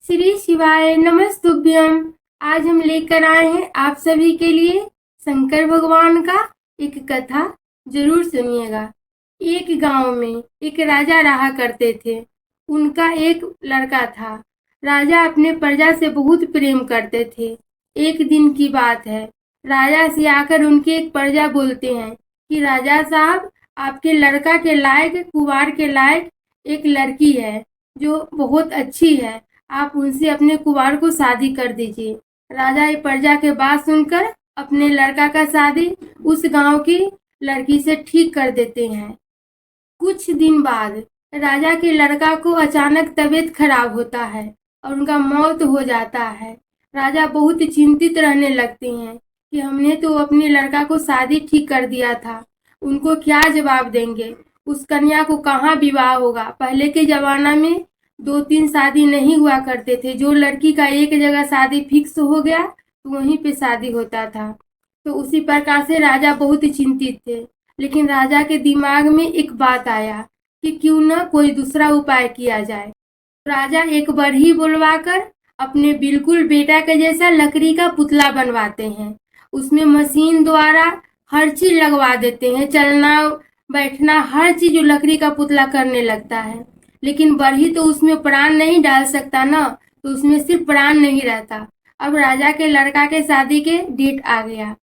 श्री शिवाय नमस्तुभ्यम। आज हम लेकर आए हैं आप सभी के लिए शंकर भगवान का एक कथा। जरूर सुनिएगा। एक गांव में एक राजा रहा करते थे। उनका एक लड़का था। राजा अपने प्रजा से बहुत प्रेम करते थे। एक दिन की बात है, राजा से आकर उनके एक प्रजा बोलते हैं कि राजा साहब, आपके लड़का के लायक, कुंवार के लायक एक लड़की है जो बहुत अच्छी है। आप उनसे अपने कुंवार को शादी कर दीजिए। राजा ये प्रजा के बात सुनकर अपने लड़का का शादी उस गांव की लड़की से ठीक कर देते हैं। कुछ दिन बाद राजा के लड़का को अचानक तबीयत खराब होता है और उनका मौत हो जाता है। राजा बहुत चिंतित रहने लगते हैं कि हमने तो अपने लड़का को शादी ठीक कर दिया था, उनको क्या जवाब देंगे, उस कन्या को कहाँ विवाह होगा। पहले के जमाना में 2-3 शादी नहीं हुआ करते थे। जो लड़की का एक जगह शादी फिक्स हो गया तो वहीं पे शादी होता था। तो उसी प्रकार से राजा बहुत चिंतित थे। लेकिन राजा के दिमाग में एक बात आया कि क्यों न कोई दूसरा उपाय किया जाए। राजा एक बढ़ई बुलवाकर अपने बिल्कुल बेटा के जैसा लकड़ी का पुतला बनवाते हैं। उसमें मशीन द्वारा हर चीज लगवा देते हैं, चलना बैठना हर चीज लकड़ी का पुतला करने लगता है। लेकिन बढ़ई तो उसमें प्राण नहीं डाल सकता ना, तो उसमें सिर्फ प्राण नहीं रहता। अब राजा के लड़का के शादी के डेट आ गया।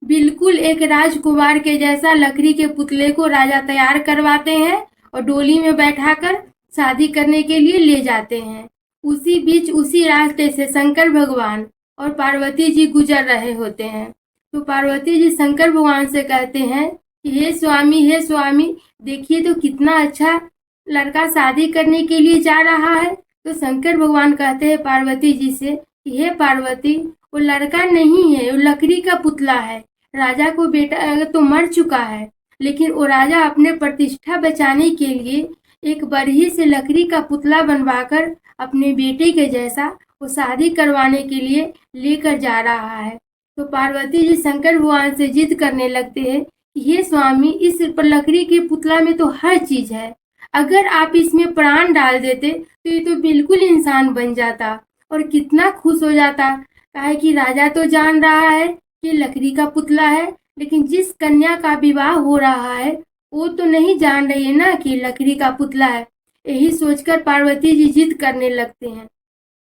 बिल्कुल एक राजकुमार के जैसा लकड़ी के पुतले को राजा तैयार करवाते हैं और डोली में बैठाकर शादी करने के लिए ले जाते हैं। उसी बीच उसी रास्ते से शंकर भगवान और पार्वती जी गुजर रहे होते हैं। तो पार्वती जी शंकर भगवान से कहते हैं कि हे स्वामी, देखिए तो कितना अच्छा लड़का शादी करने के लिए जा रहा है। तो शंकर भगवान कहते हैं पार्वती जी से कि हे पार्वती, वो लड़का नहीं है, वो लकड़ी का पुतला है। राजा को बेटा तो मर चुका है, लेकिन वो राजा अपने प्रतिष्ठा बचाने के लिए एक बढ़ई से लकड़ी का पुतला बनवाकर अपने बेटे के जैसा वो शादी करवाने के लिए लेकर जा रहा है। तो पार्वती जी शंकर भगवान से जिद करने लगते हैं कि हे स्वामी, इस लकड़ी के पुतला में तो हर चीज है। अगर आप इसमें प्राण डाल देते तो ये तो बिल्कुल इंसान बन जाता और कितना खुश हो जाता। काहे कि राजा तो जान रहा है कि लकड़ी का पुतला है, लेकिन जिस कन्या का विवाह हो रहा है वो तो नहीं जान रही है ना कि लकड़ी का पुतला है। यही सोचकर पार्वती जी जिद करने लगते हैं।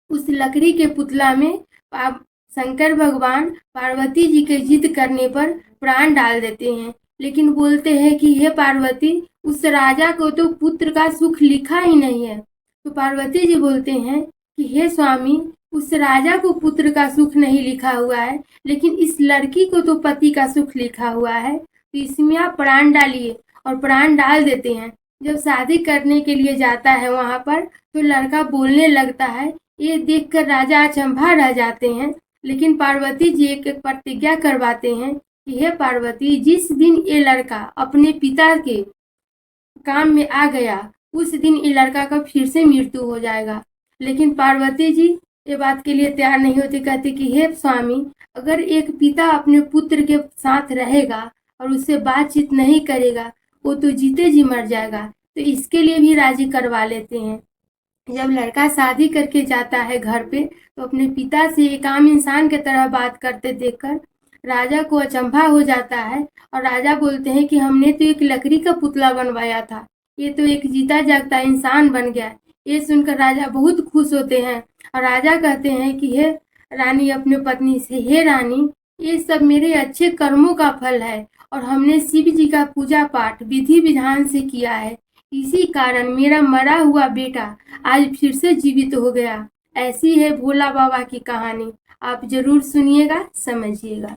उस लकड़ी के पुतला में शंकर भगवान पार्वती जी के जिद करने पर प्राण डाल देते हैं। लेकिन बोलते हैं कि हे पार्वती, उस राजा को तो पुत्र का सुख लिखा ही नहीं है। तो पार्वती जी बोलते हैं कि हे स्वामी, उस राजा को पुत्र का सुख नहीं लिखा हुआ है, लेकिन इस लड़की को तो पति का सुख लिखा हुआ है। तो इसमें आप प्राण डालिए। और प्राण डाल देते हैं। जब शादी करने के लिए जाता है वहां पर, तो लड़का बोलने लगता है। ये देखकर राजा अचंभा रह जाते हैं। लेकिन पार्वती जी एक प्रतिज्ञा करवाते हैं कि हे पार्वती, जिस दिन ये लड़का अपने पिता के काम में आ गया, उस दिन ये लड़का का फिर से मृत्यु हो जाएगा। लेकिन पार्वती जी ये बात के लिए तैयार नहीं होती। कहते कि हे स्वामी, अगर एक पिता अपने पुत्र के साथ रहेगा और उससे बातचीत नहीं करेगा, वो तो जीते जी मर जाएगा। तो इसके लिए भी राजी करवा लेते हैं। जब लड़का शादी करके जाता है घर पे, तो अपने पिता से एक आम इंसान की तरह बात करते देखकर राजा को अचंभा हो जाता है। और राजा बोलते हैं कि हमने तो एक लकड़ी का पुतला बनवाया था, ये तो एक जीता जागता इंसान बन गया। ये सुनकर राजा बहुत खुश होते हैं और राजा कहते हैं कि हे रानी, अपने पत्नी से, हे रानी, ये सब मेरे अच्छे कर्मों का फल है और हमने शिव जी का पूजा पाठ विधि विधान से किया है। इसी कारण मेरा मरा हुआ बेटा आज फिर से जीवित हो गया। ऐसी है भोला बाबा की कहानी। आप जरूर सुनिएगा, समझिएगा।